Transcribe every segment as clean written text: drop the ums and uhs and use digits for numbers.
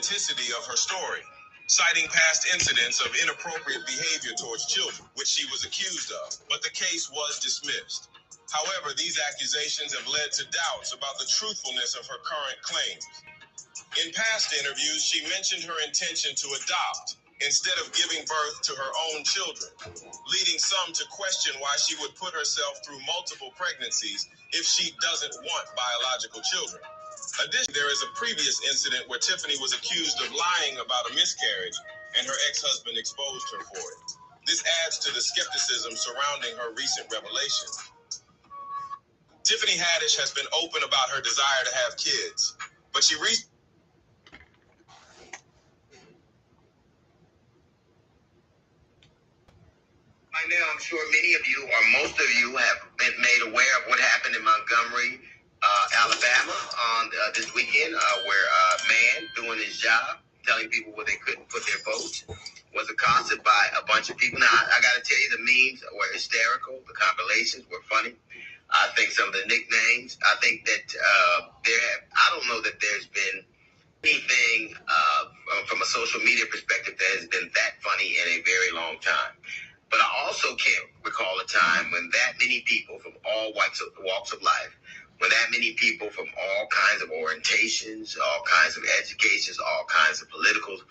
authenticity of her story, citing past incidents of inappropriate behavior towards children, which she was accused of, but the case was dismissed. However, these accusations have led to doubts about the truthfulness of her current claims. In past interviews, she mentioned her intention to adopt instead of giving birth to her own children, leading some to question why she would put herself through multiple pregnancies if she doesn't want biological children. Additionally, there is a previous incident where Tiffany was accused of lying about a miscarriage, and her ex-husband exposed her for it. This adds to the skepticism surrounding her recent revelation. Tiffany Haddish has been open about her desire to have kids, but she By now, I'm sure many of you, or most of you, have been made aware of what happened in Montgomery, Alabama on this weekend, where a man doing his job, telling people where they couldn't put their votes, was accosted by a bunch of people. Now, I got to tell you, the memes were hysterical. The compilations were funny. I think some of the nicknames, I think that I don't know that there's been anything from a social media perspective that has been that funny in a very long time. But I also can't recall a time when that many people from all walks of life, when that many people from all kinds of orientations, all kinds of educations, all kinds of political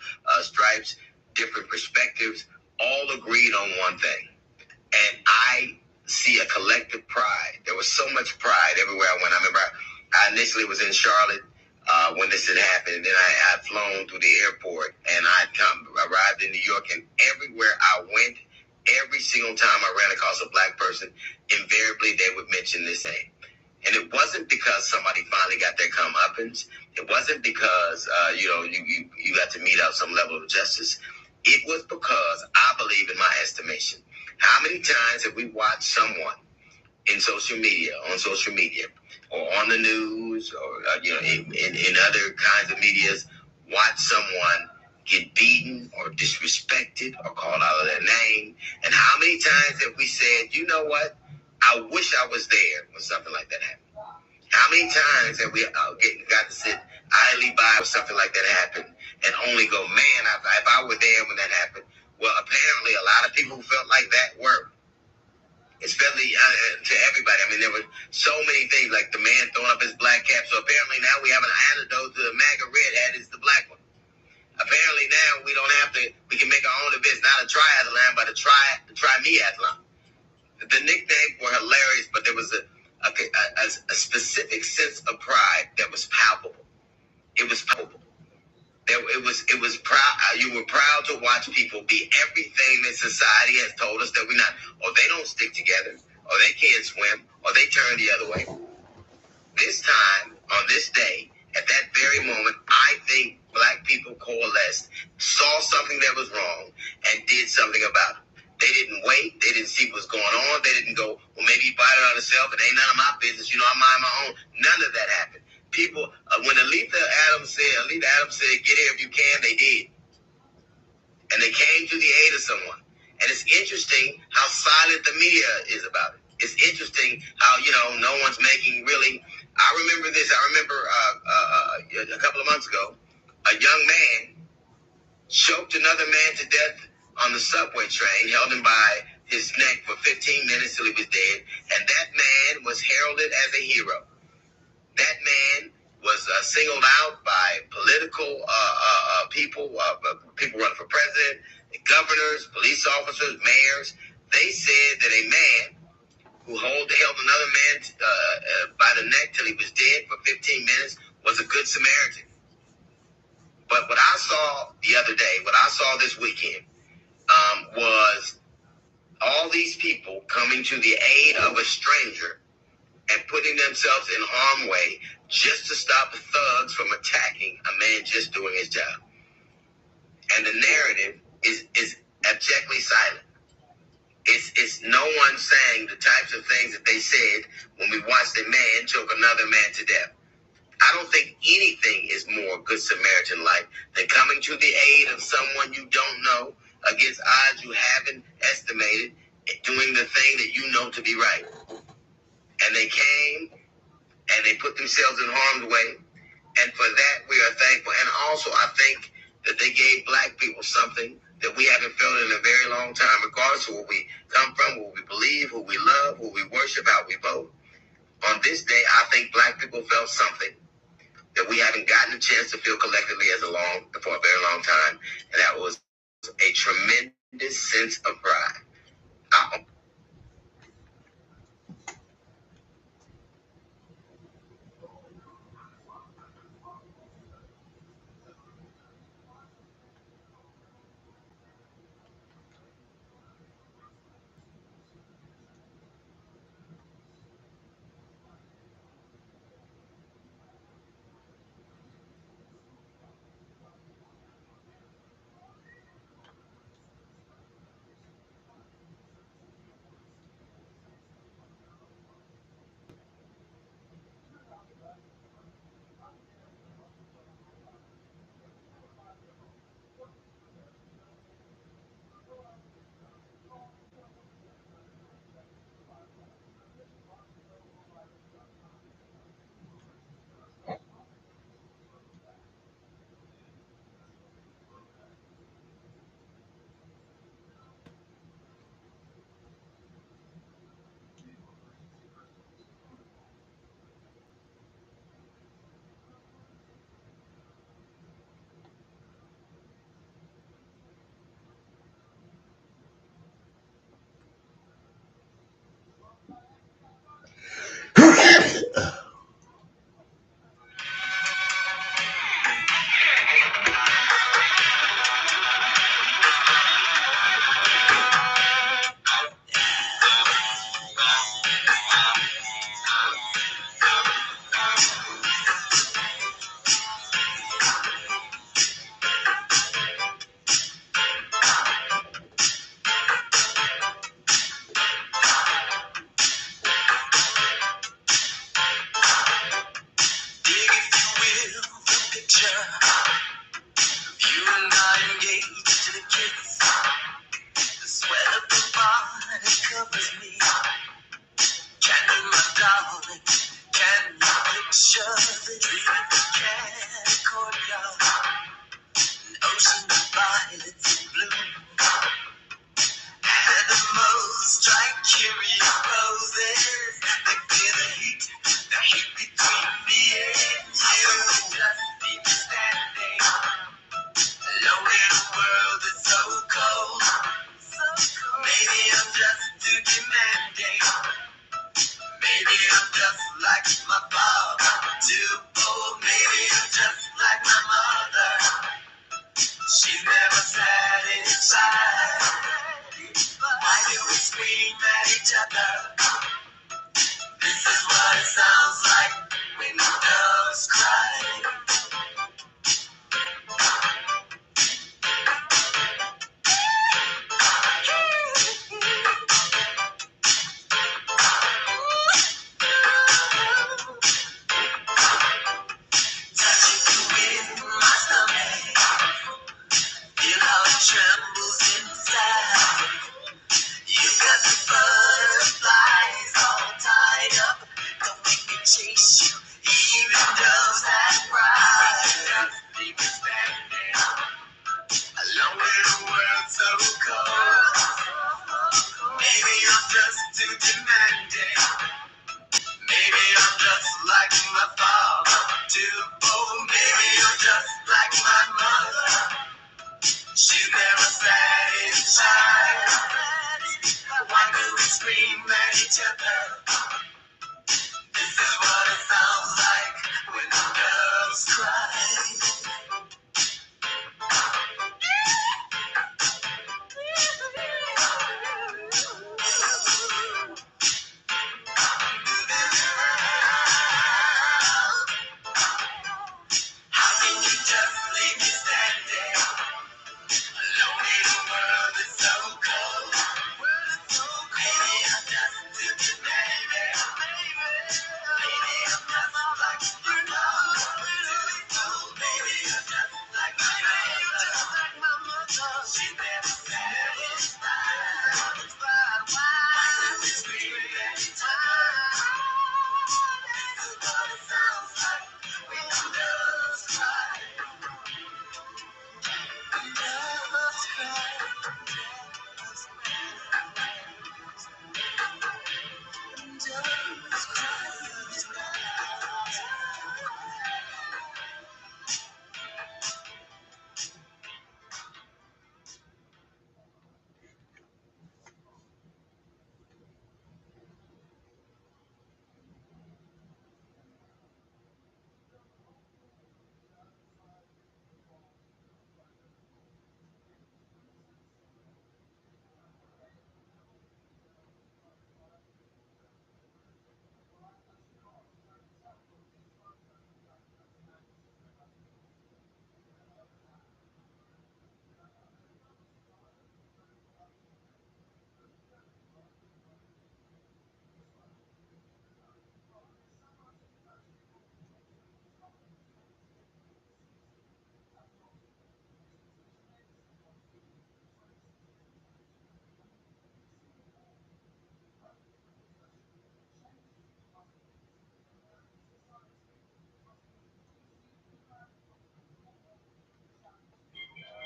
stripes, different perspectives, all agreed on one thing. And I see a collective pride. There was so much pride everywhere I went. I remember I initially was in Charlotte when this had happened, and then I had flown through the airport, and I arrived in New York, and everywhere I went, every single time I ran across a black person, invariably they would mention this name. And it wasn't because somebody finally got their comeuppance. It wasn't because you got to mete out some level of justice. It was because I believe, in my estimation, how many times have we watched someone in social media, or on the news, or in other kinds of medias, watch someone get beaten or disrespected or called out of their name? And how many times have we said, you know what, I wish I was there when something like that happened? How many times have we got to sit idly by when something like that happened and only go, man, if I were there when that happened? Well, apparently a lot of people who felt like that were. Especially to everybody. I mean, there were so many things, like the man throwing up his black cap. So apparently now we have an antidote to the MAGA red hat. It's the black one. Apparently now we can make our own events, not a triathlon, but a try-me-athlon. The nicknames were hilarious, but there was a specific sense of pride that was palpable. It was palpable. It was proud. You were proud to watch people be everything that society has told us that we're not. Or they don't stick together, or they can't swim, or they turn the other way. This time, on this day, at that very moment, I think black people coalesced, saw something that was wrong, and did something about it. They didn't wait. They didn't see what's going on. They didn't go, well, maybe he bought it on himself. It ain't none of my business. I mind my own. None of that happened. People, when Alita Adams said, get here if you can, they did. And they came to the aid of someone. And it's interesting how silent the media is about it. It's interesting how, no one's making really. I remember this. I remember a couple of months ago, a young man choked another man to death on the subway train, held him by his neck for 15 minutes till he was dead. And that man was heralded as a hero. That man was singled out by political people running for president, governors, police officers, mayors. They said that a man who held another man by the neck till he was dead for 15 minutes was a good Samaritan. But what I saw the other day, what I saw this weekend, was all these people coming to the aid of a stranger and putting themselves in harm's way just to stop the thugs from attacking a man just doing his job. And the narrative is abjectly silent. It's no one saying the types of things that they said when we watched a man choke another man to death. I don't think anything is more Good Samaritan-like than coming to the aid of someone you don't know against odds you haven't estimated, doing the thing that you know to be right. And they came and they put themselves in harm's way. And for that, we are thankful. And also, I think that they gave black people something that we haven't felt in a very long time, regardless of where we come from, what we believe, who we love, who we worship, how we vote. On this day, I think black people felt something that we haven't gotten a chance to feel collectively for a very long time. And that was a tremendous sense of pride.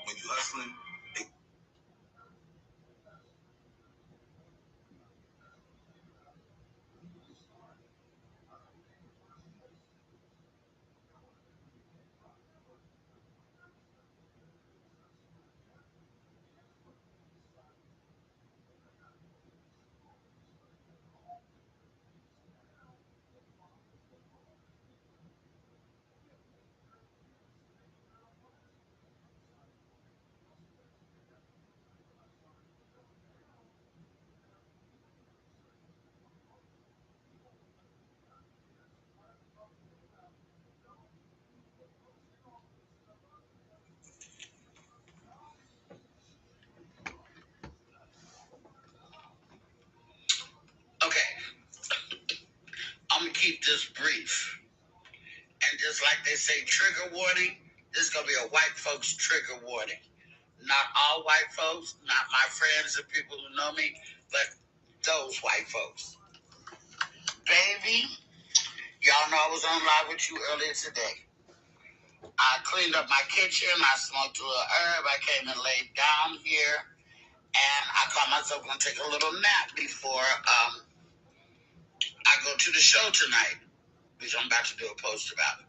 When you hustling, Okay, I'm gonna keep this brief. And just like they say, trigger warning, this is gonna be a white folks trigger warning. Not all white folks, not my friends and people who know me, but those white folks. Baby, y'all know I was on live with you earlier today. I cleaned up my kitchen, I smoked a little herb, I came and laid down here, and I called myself gonna take a little nap before I go to the show tonight, which I'm about to do a post about.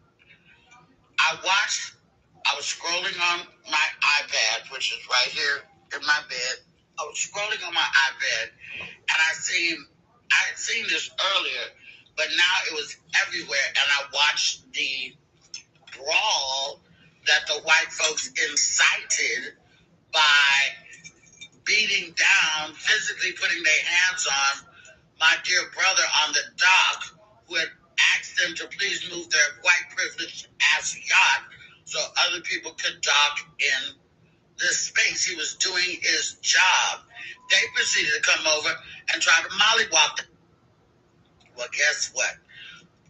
I was scrolling on my iPad, which is right here in my bed. I was scrolling on my iPad, and I had seen this earlier, but now it was everywhere, and I watched the brawl that the white folks incited by beating down, physically putting their hands on my dear brother on the dock, who had asked them to please move their white privileged ass yacht so other people could dock in this space. He was doing his job. They proceeded to come over and try to mollywop them. Well, guess what?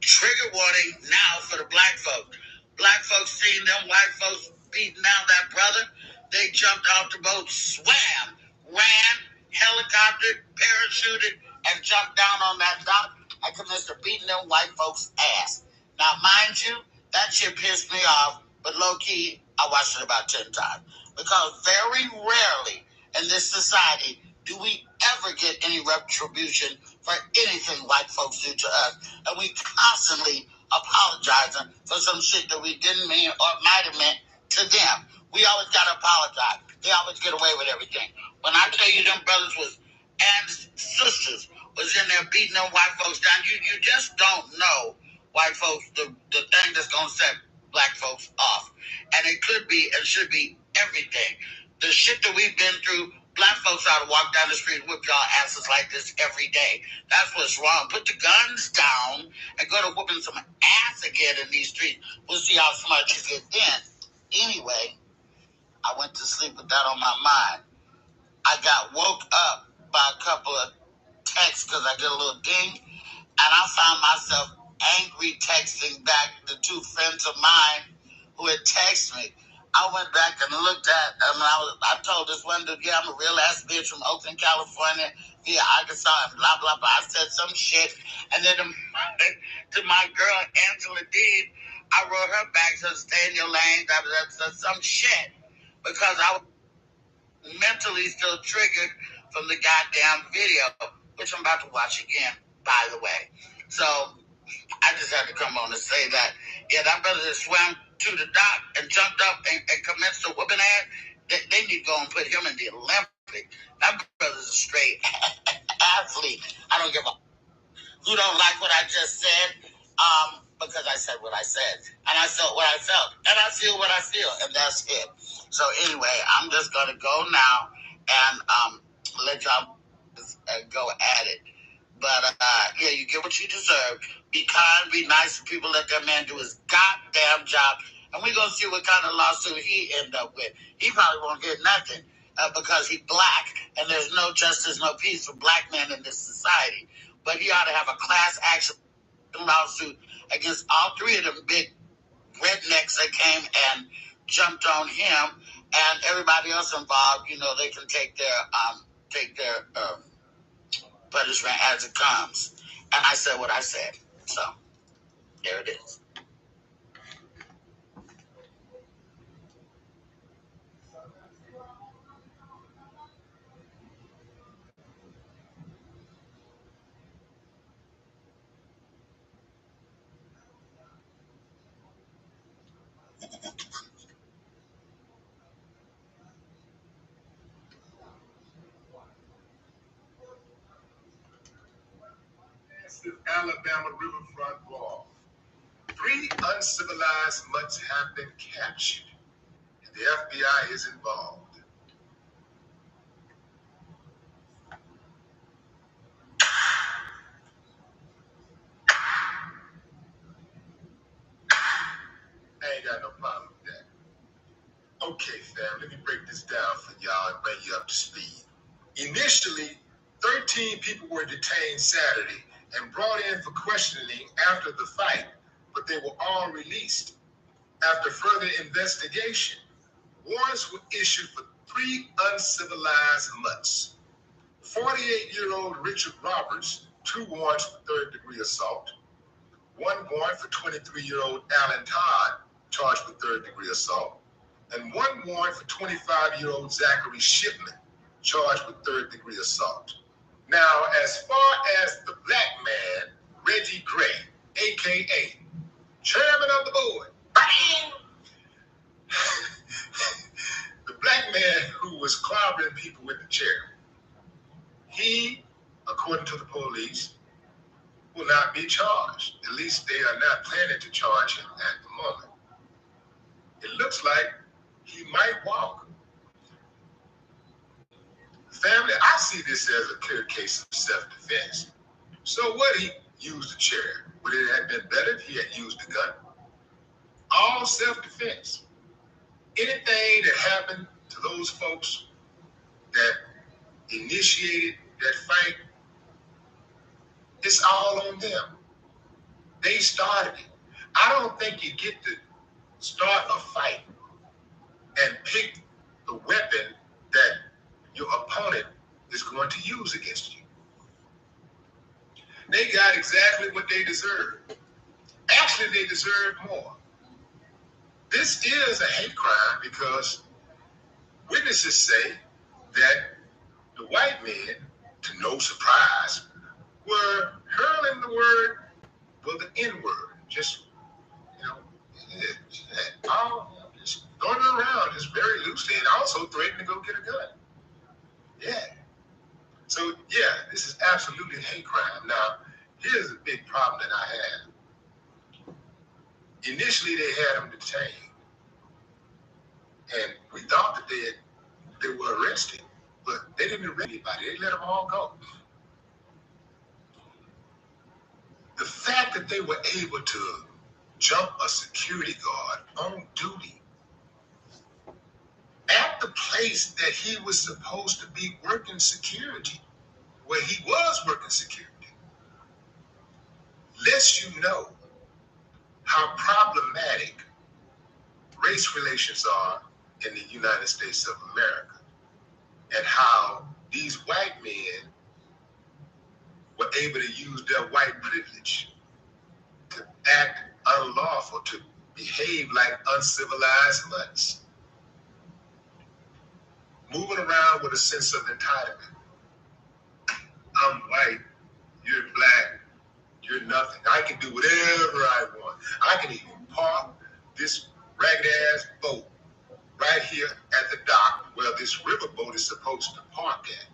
Trigger warning now for the black folks. Black folks seen them white folks beating down that brother. They jumped off the boat, swam, ran, helicoptered, parachuted, and jumped down on that dock and commenced beating them white folks' ass. Now, mind you, that shit pissed me off, but low key, I watched it about 10 times. Because very rarely in this society do we ever get any retribution for anything white folks do to us. And we constantly apologizing for some shit that we didn't mean or might have meant to them. We always got to apologize. They always get away with everything. When I tell you them brothers was and sisters was in there beating them white folks down, you just don't know white folks, the thing that's going to set black folks off. And it could be and should be everything. The shit that we've been through, black folks ought to walk down the street and whip y'all asses like this every day. That's what's wrong. Put the guns down and go to whooping some ass again in these streets. We'll see how smart you get then. Anyway, I went to sleep with that on my mind. I got woke up by a couple of texts because I did a little ding, and I found myself angry texting back the two friends of mine who had texted me. I went back and looked at, I told this one dude, yeah, I'm a real ass bitch from Oakland, California, via Arkansas, and blah, blah, blah. I said some shit. And then to my girl, Angela Dean, I wrote her back, so stay in your lane, some shit. Because I was mentally still triggered from the goddamn video, which I'm about to watch again, by the way. So I just had to come on and say that. Yeah, that brother that swam to the dock and jumped up and commenced a whooping ass, they need to go and put him in the Olympics. That brother's a straight athlete. I don't give a who don't like what I just said, because I said what I said, and I felt what I felt, and I feel what I feel, and that's it. So anyway, I'm just gonna go now and let y'all go at it. But yeah, you get what you deserve. Be kind, be nice to people. Let that man do his goddamn job, and we're gonna see what kind of lawsuit he end up with. He probably won't get nothing because he's black, and there's no justice, no peace for black men in this society. But he ought to have a class action lawsuit against all three of them big rednecks that came and jumped on him, and everybody else involved. You know, they can take their punishment as it comes. And I said what I said. So there it is. Alabama riverfront brawl. 3 uncivilized mutts have been captured, and the FBI is involved. I ain't got no problem with that. Okay, fam, let me break this down for y'all and bring you up to speed. Initially, 13 people were detained Saturday and brought in for questioning after the fight, but they were all released. After further investigation, warrants were issued for 3 uncivilized mutts. 48-year-old Richard Roberts, 2 warrants for third-degree assault. 1 warrant for 23-year-old Alan Todd, charged with third-degree assault. And 1 warrant for 25-year-old Zachary Shipman, charged with third-degree assault. Now, as far as the black man, Reggie Gray, a.k.a. chairman of the board, bang! The black man who was clobbering people with the chair, he, according to the police, will not be charged. At least they are not planning to charge him at the moment. It looks like he might walk. Family, I see this as a clear case of self-defense. So what, he used a chair? Would it have been better if he had used a gun? All self-defense. Anything that happened to those folks that initiated that fight, it's all on them. They started it. I don't think you get to start a fight and pick the weapon that your opponent is going to use against you. They got exactly what they deserved. Actually, they deserve more. This is a hate crime because witnesses say that the white men, to no surprise, were hurling the word, well, the N-word, just, just going around just very loosely and also threatening to go get a gun. Yeah. So, yeah, this is absolutely a hate crime. Now, here's a big problem that I have. Initially, they had them detained. And we thought that they were arrested, but they didn't arrest anybody. They let them all go. The fact that they were able to jump a security guard on duty at the place that he was supposed to be working security, where he was working security, lets you know how problematic race relations are in the United States of America, and how these white men were able to use their white privilege to act unlawful, to behave like uncivilized mutts, moving around with a sense of entitlement. I'm white, you're black, you're nothing. I can do whatever I want. I can even park this ragged-ass boat right here at the dock where this riverboat is supposed to park at.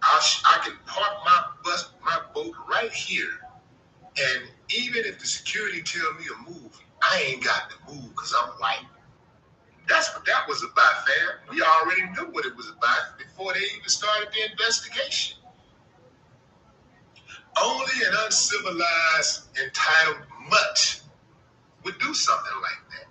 I can park my boat right here, and even if the security tell me to move, I ain't got to move because I'm white. That's what that was about, fam. We already knew what it was about before they even started the investigation. Only an uncivilized, entitled mutt would do something like that.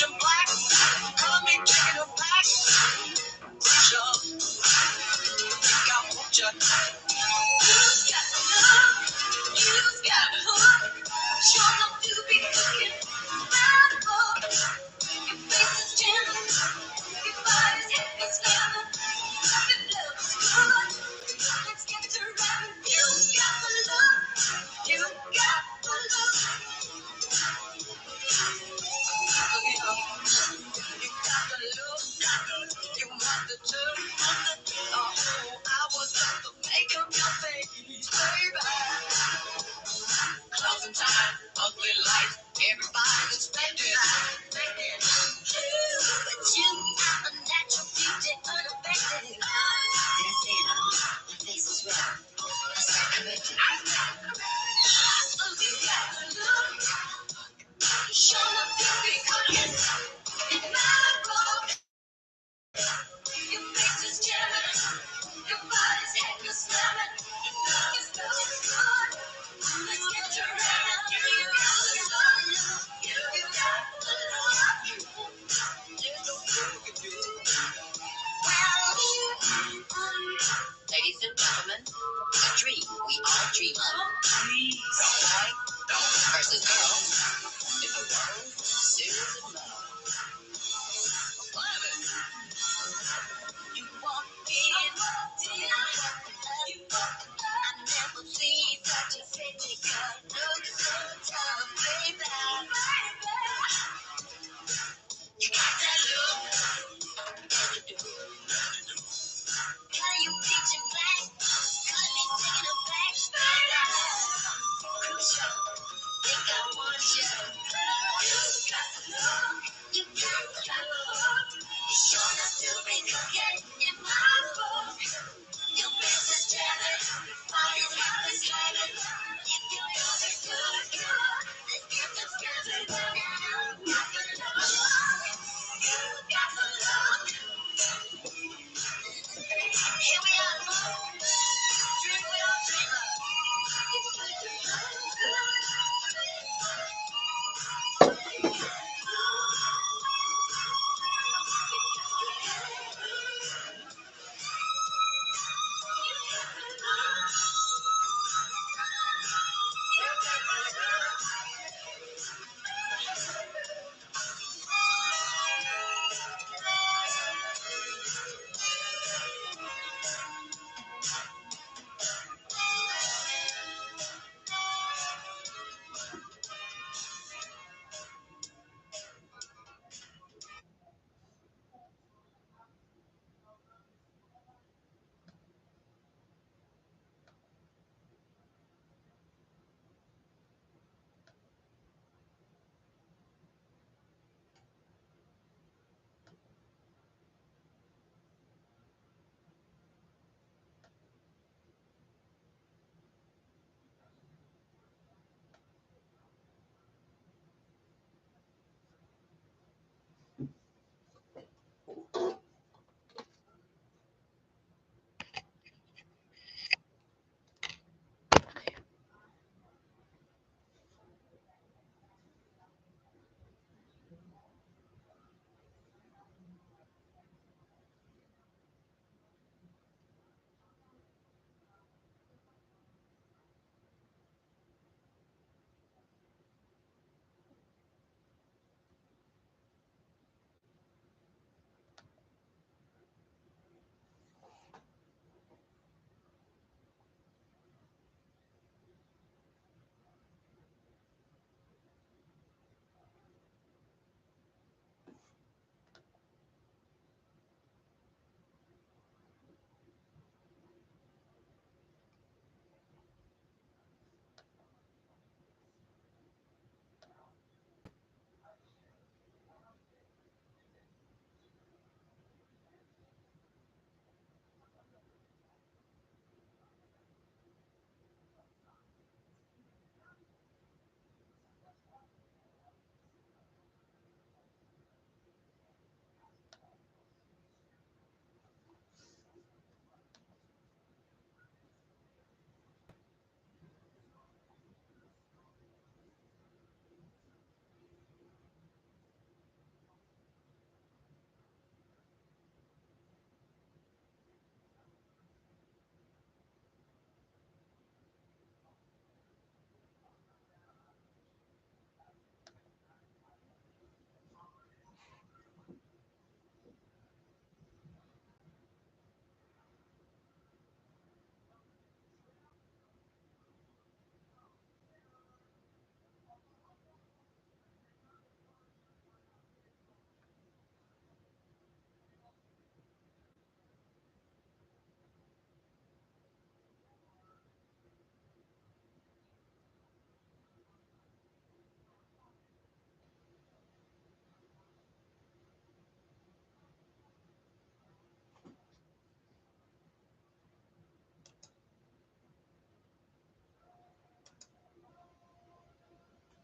your black, color me taking her back. Preacher, think I want you.